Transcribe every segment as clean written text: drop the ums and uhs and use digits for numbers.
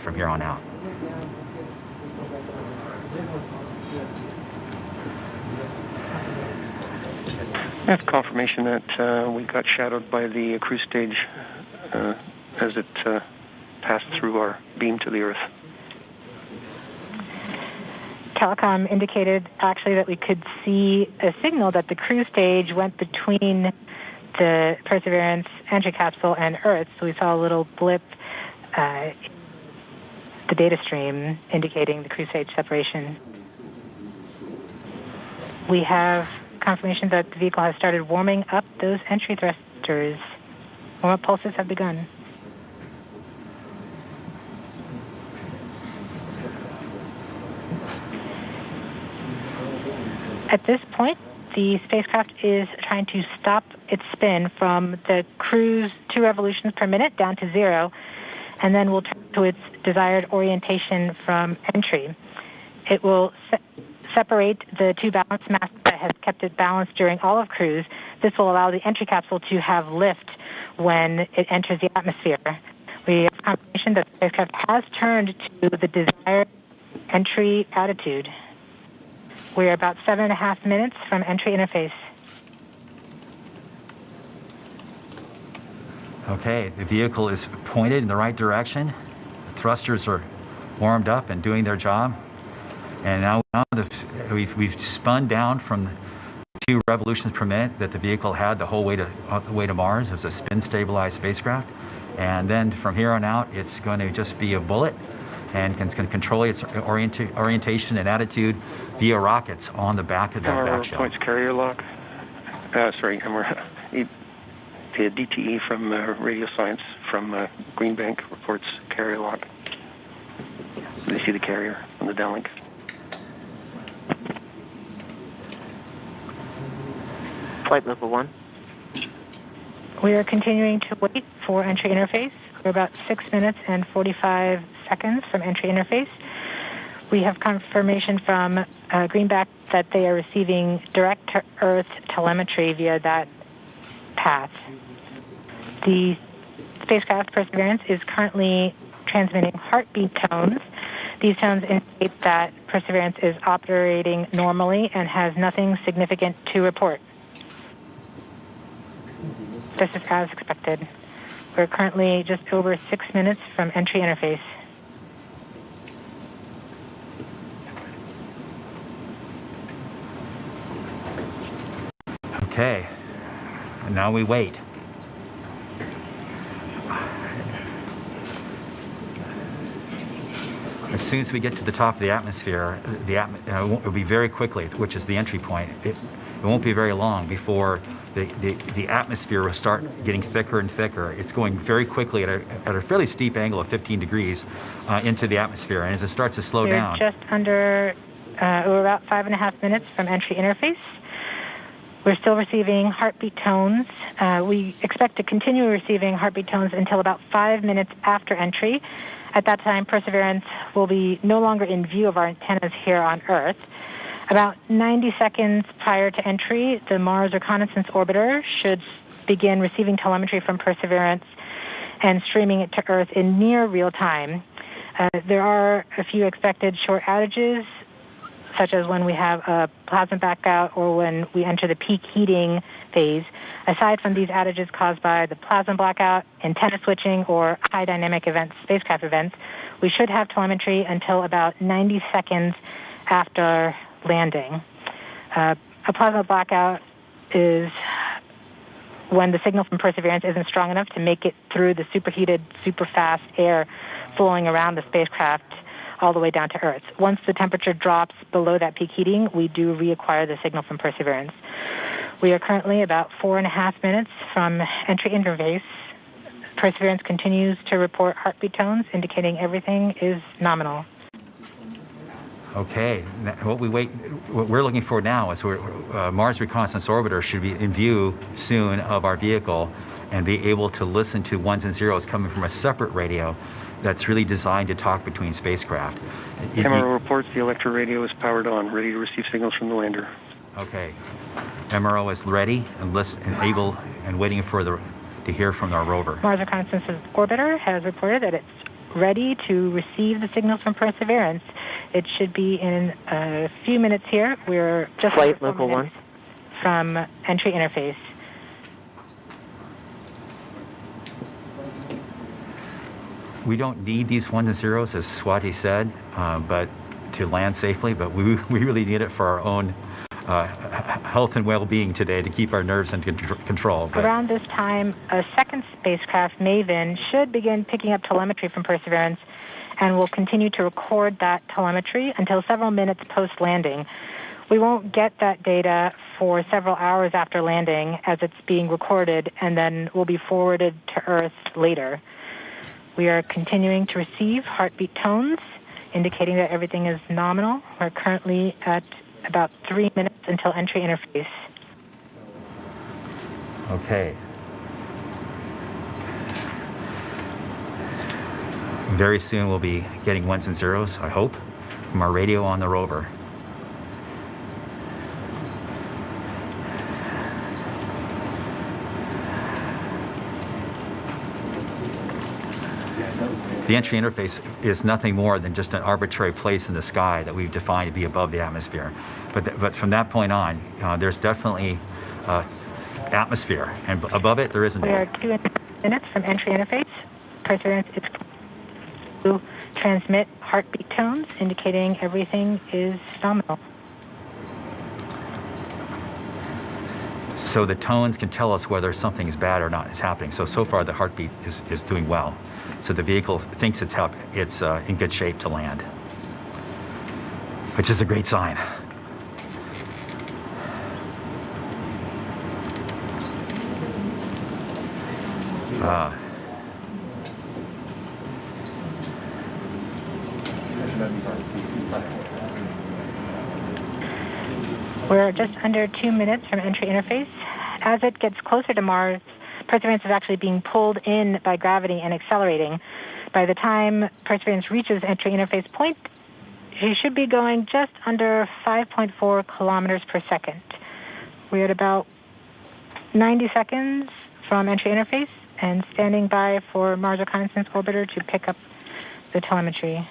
from here on out. That's confirmation that we got shadowed by the cruise stage as it passed through our beam to the Earth. Telecom indicated actually that we could see a signal that the cruise stage went between the Perseverance entry capsule and Earth. So we saw a little blip, the data stream indicating the cruise stage separation. We have confirmation that the vehicle has started warming up those entry thrusters. Warm-up pulses have begun. At this point, the spacecraft is trying to stop its spin from the cruise 2 revolutions per minute down to 0, and then will turn to its desired orientation from entry. It will separate the 2 balance masses that has kept it balanced during all of cruise. This will allow the entry capsule to have lift when it enters the atmosphere. We have confirmation that the spacecraft has turned to the desired entry attitude. We're about 7.5 minutes from entry interface. Okay, the vehicle is pointed in the right direction. The thrusters are warmed up and doing their job. And now we've spun down from the 2 revolutions per minute that the vehicle had the whole way to Mars. It was a spin-stabilized spacecraft. And then from here on out, it's going to just be a bullet, and it's going to control its orientation and attitude via rockets on the back of that back shell. Points carrier lock. The DTE from Radio Science from Green Bank reports carrier lock. They see the carrier on the downlink. Flight level 1. We are continuing to wait for entry interface. We're about 6 minutes and 45 seconds from entry interface. We have confirmation from Greenback that they are receiving direct-to-Earth telemetry via that path. The spacecraft Perseverance is currently transmitting heartbeat tones. These tones indicate that Perseverance is operating normally and has nothing significant to report. This is as expected. We're currently just over 6 minutes from entry interface. Okay, and now we wait. As soon as we get to the top of the atmosphere, it'll be very quickly, which is the entry point. It won't be very long before the atmosphere will start getting thicker and thicker. It's going very quickly at a fairly steep angle of 15 degrees into the atmosphere. And as it starts to slow down... We're just under, we're about 5.5 minutes from entry interface. We're still receiving heartbeat tones. We expect to continue receiving heartbeat tones until about 5 minutes after entry. At that time, Perseverance will be no longer in view of our antennas here on Earth. About 90 seconds prior to entry, the Mars reconnaissance orbiter should begin receiving telemetry from Perseverance and streaming it to Earth in near real time. There are a few expected short outages, such as when we have a plasma blackout or when we enter the peak heating phase. Aside from these outages caused by the plasma blackout, antenna switching, or high dynamic events, spacecraft events, we should have telemetry until about 90 seconds after landing. A plasma blackout is when the signal from Perseverance isn't strong enough to make it through the superheated, super fast air flowing around the spacecraft all the way down to Earth. Once the temperature drops below that peak heating, we do reacquire the signal from Perseverance. We are currently about 4.5 minutes from entry interface. Perseverance continues to report heartbeat tones, indicating everything is nominal. Okay, what we're looking for now is Mars Reconnaissance Orbiter should be in view soon of our vehicle and be able to listen to ones and zeros coming from a separate radio that's really designed to talk between spacecraft. MRO reports the electro radio is powered on, ready to receive signals from the lander. Okay, MRO is ready and able and waiting to hear from our rover. Mars Reconnaissance Orbiter has reported that it's ready to receive the signals from Perseverance. It should be in a few minutes here. We're just Flight level 1 from entry interface. We don't need these ones and zeros, as Swati said, but to land safely, but we really need it for our own health and well-being today, to keep our nerves under control. But around this time, a second spacecraft, MAVEN, should begin picking up telemetry from Perseverance and will continue to record that telemetry until several minutes post-landing. We won't get that data for several hours after landing as it's being recorded and then will be forwarded to Earth later. We are continuing to receive heartbeat tones, indicating that everything is nominal. We're currently at about 3 minutes until entry interface. okay. Very soon we'll be getting ones and zeros, I hope, from our radio on the rover. The entry interface is nothing more than just an arbitrary place in the sky that we've defined to be above the atmosphere. But from that point on, there's definitely atmosphere, and above it there isn't. We are 2 minutes from entry interface. Perseverance is to transmit heartbeat tones, indicating everything is nominal. So the tones can tell us whether something is bad or not is happening. So far the heartbeat is doing well. So the vehicle thinks it's in good shape to land, which is a great sign. We're just under 2 minutes from entry interface. As it gets closer to Mars, Perseverance is actually being pulled in by gravity and accelerating. By the time Perseverance reaches entry interface point, she should be going just under 5.4 kilometers per second. We're at about 90 seconds from entry interface and standing by for Mars Reconnaissance Orbiter to pick up the telemetry.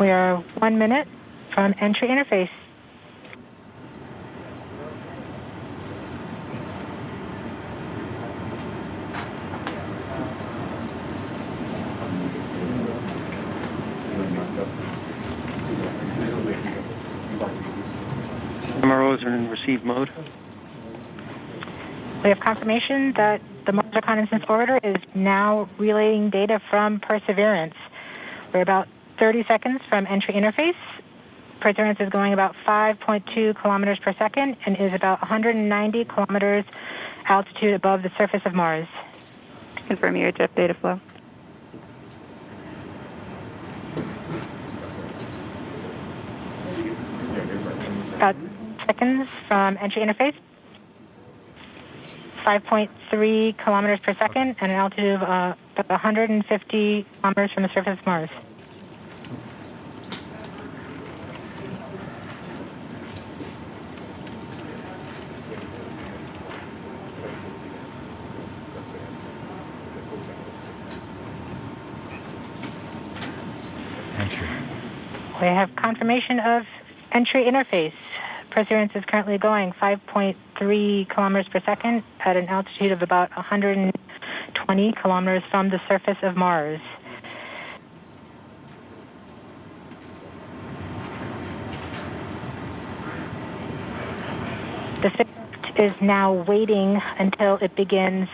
We are 1 minute from entry interface. MROs are in receive mode. We have confirmation that the Mars Reconnaissance Orbiter is now relaying data from Perseverance. We're about 30 seconds from entry interface. Perseverance is going about 5.2 kilometers per second and is about 190 kilometers altitude above the surface of Mars. Confirm UHF data flow. About seconds from entry interface. 5.3 kilometers per second and an altitude of about 150 kilometers from the surface of Mars. Entry. We have confirmation of entry interface. Perseverance is currently going 5.3 kilometers per second at an altitude of about 120 kilometers from the surface of Mars. The spacecraft is now waiting until it begins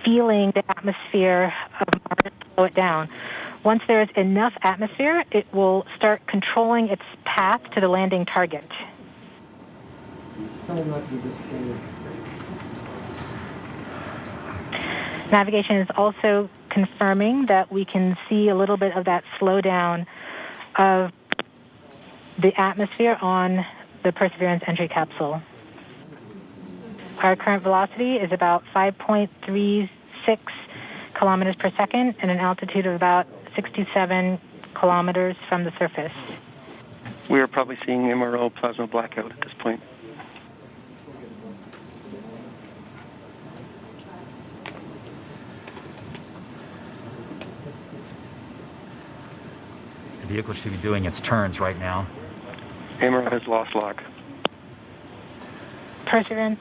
feeling the atmosphere of Mars to slow it down. Once there is enough atmosphere, it will start controlling its path to the landing target. Navigation is also confirming that we can see a little bit of that slowdown of the atmosphere on the Perseverance entry capsule. Our current velocity is about 5.36 kilometers per second at an altitude of about 67 kilometers from the surface. We are probably seeing MRO plasma blackout at this point. The vehicle should be doing its turns right now. MRO has lost lock. Perseverance.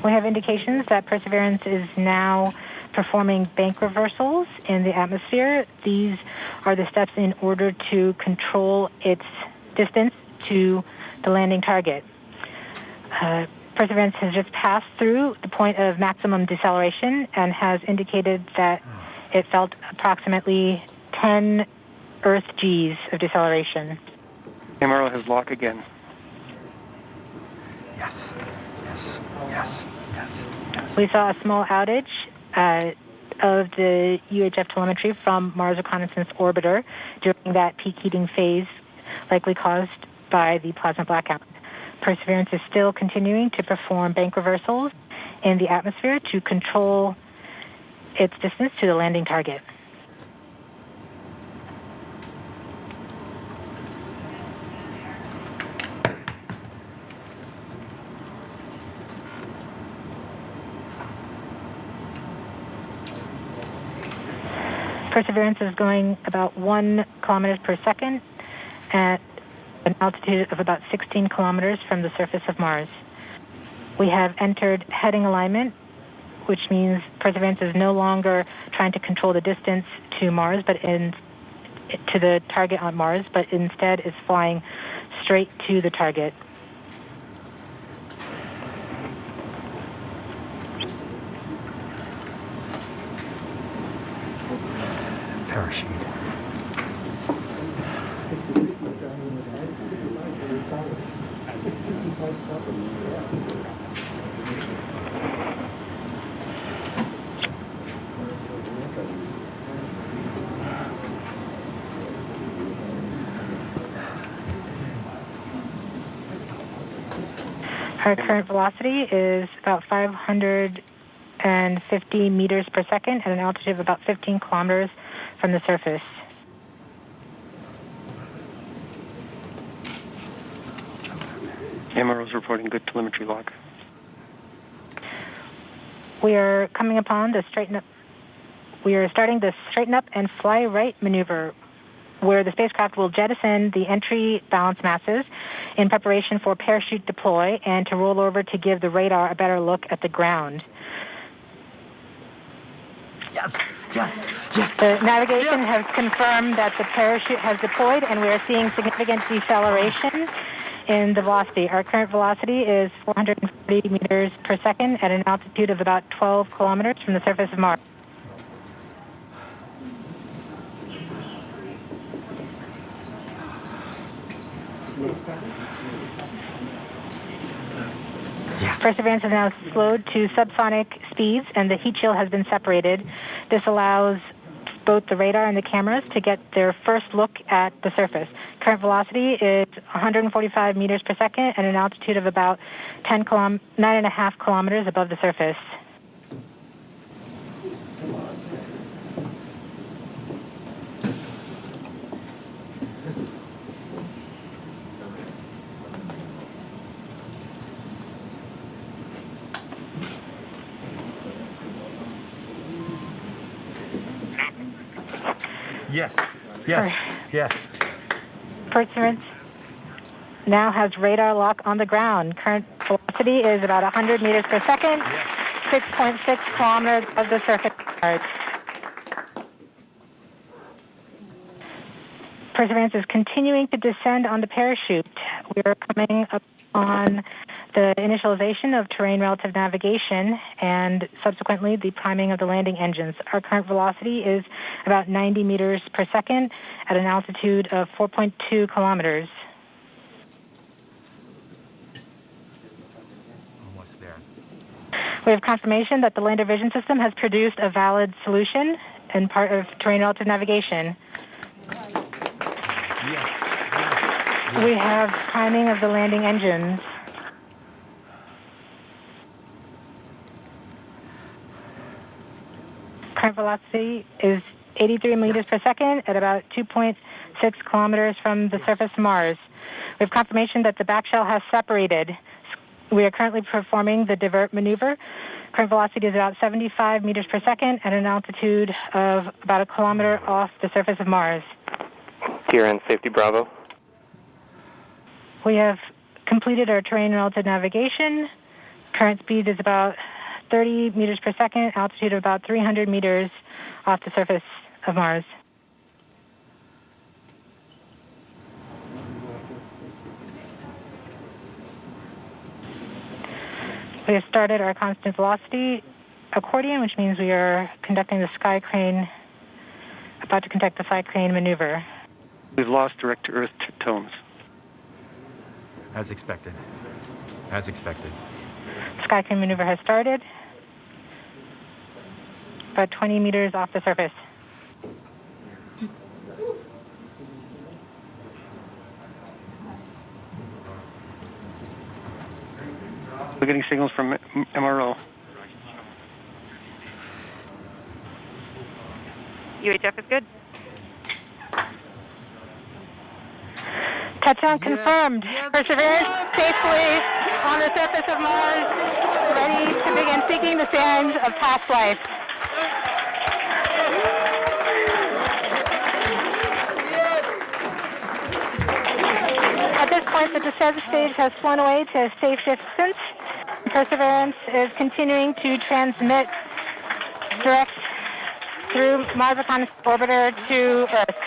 We have indications that Perseverance is now performing bank reversals in the atmosphere. These are the steps in order to control its distance to the landing target. Perseverance has just passed through the point of maximum deceleration and has indicated that it felt approximately 10 Earth Gs of deceleration. MRO has lock again. Yes, yes, yes, yes, yes. We saw a small outage of the UHF telemetry from Mars Reconnaissance Orbiter during that peak heating phase, likely caused by the plasma blackout. Perseverance is still continuing to perform bank reversals in the atmosphere to control its distance to the landing target. Perseverance is going about 1 kilometer per second at an altitude of about 16 kilometers from the surface of Mars. We have entered heading alignment, which means Perseverance is no longer trying to control the distance to Mars, to the target on Mars, but instead is flying straight to the target. Parachute. Our current velocity is about 550 meters per second at an altitude of about 15 kilometers from the surface. MRO is reporting good telemetry lock. We are coming upon the straighten up. We are starting the straighten up and fly right maneuver, where the spacecraft will jettison the entry balance masses in preparation for parachute deploy and to roll over to give the radar a better look at the ground. Yes, yes, yes. The navigation has confirmed that the parachute has deployed, and we are seeing significant deceleration in the velocity. Our current velocity is 440 meters per second at an altitude of about 12 kilometers from the surface of Mars. Yes. Perseverance is now slowed to subsonic speeds, and the heat shield has been separated. This allows both the radar and the cameras to get their first look at the surface. Current velocity is 145 meters per second at an altitude of about 9.5 kilometers above the surface. Yes, yes, yes. Perseverance now has radar lock on the ground. Current velocity is about 100 meters per second, 6.6 kilometers above the surface of Mars. Perseverance is continuing to descend on the parachute. We are coming up on the initialization of terrain relative navigation and subsequently the priming of the landing engines. Our current velocity is about 90 meters per second at an altitude of 4.2 kilometers. Almost there. We have confirmation that the lander vision system has produced a valid solution and part of terrain relative navigation. We have timing of the landing engines. Current velocity is 83 meters per second at about 2.6 kilometers from the surface of Mars. We have confirmation that the back shell has separated. We are currently performing the divert maneuver. Current velocity is about 75 meters per second at an altitude of about a kilometer off the surface of Mars. TRN Safety Bravo. We have completed our terrain relative navigation. Current speed is about 30 meters per second, altitude of about 300 meters off the surface of Mars. We have started our constant velocity accordion, which means we are conducting the sky crane, about to conduct the sky crane maneuver. We've lost direct-to-earth tones. As expected. As expected. Sky crane maneuver has started. About 20 meters off the surface. We're getting signals from MRO. UHF is good. Touchdown confirmed. Perseverance safely on the surface of Mars, ready to begin seeking the sands of past life. At this point, the descent stage has flown away to a safe distance. Perseverance is continuing to transmit direct through Mars Reconnaissance Orbiter to Earth.